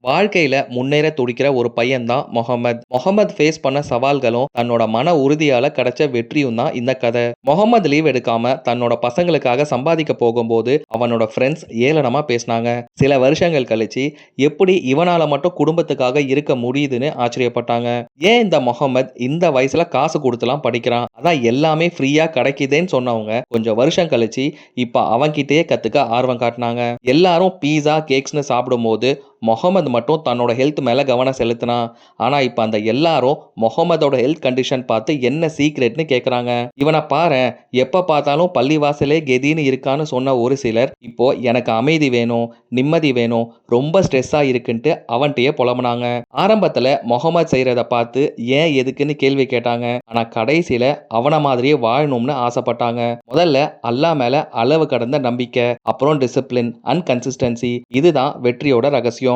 வாழ்க்கையில முன்னேற துடிக்கிற ஒரு பையன் தான் முகமது. முகமது ஃபேஸ் பண்ண சவால்களும் தன்னோட மன உறுதியால கிடைச்ச வெற்றியும் தான் இந்த கதை. முகமது லீவ் எடுக்காம தன்னோட பசங்களுக்காக சம்பாதிக்க போகும்போது அவனோட ஃப்ரெண்ட்ஸ் ஏளனமா பேசினாங்க. சில வருஷங்கள் கழிச்சு எப்படி இவனால மட்டும் குடும்பத்துக்காக இருக்க முடியுதுன்னு ஆச்சரியப்பட்டாங்க. ஏன் இந்த முகமது இந்த வயசுல காசு கொடுத்துலாம் படிக்கிறான், அதான் எல்லாமே ஃப்ரீயா கிடைக்குதேன்னு சொன்னவங்க கொஞ்சம் வருஷம் கழிச்சு இப்ப அவன்கிட்டயே கத்துக்க ஆர்வம் காட்டினாங்க. எல்லாரும் பீஸா கேக்ஸ்னு சாப்பிடும்போது முகமது மட்டும் தன்னோட ஹெல்த் மேல கவனம் செலுத்தினான். ஆனா இப்ப அந்த எல்லாரும் முகமதோட ஹெல்த் கண்டிஷன் பார்த்து என்ன சீக்ரெட்னு கேக்குறாங்க. இவனை பாரேன், எப்ப பார்த்தாலும் பள்ளிவாசலே கெதின்னு இருக்கான்னு சொன்ன ஒரு சிலர் இப்போ எனக்கு அமைதி வேணும், நிம்மதி வேணும், ரொம்ப ஸ்ட்ரெஸ்ஸா இருக்குன்ட்டு அவன்கிட்டயே புலம்புனாங்க. ஆரம்பத்துல முகமது செய்யறத பார்த்து ஏன் எதுக்குன்னு கேள்வி கேட்டாங்க. ஆனா கடைசியில அவன மாதிரியே வாழணும்னு ஆசைப்பட்டாங்க. முதல்ல அல்லாஹ் மேல அளவு கடந்த நம்பிக்கை, அப்புறம் டிசிப்ளின் அண்ட் கன்சிஸ்டன்சி, இதுதான் வெற்றியோட ரகசியம்.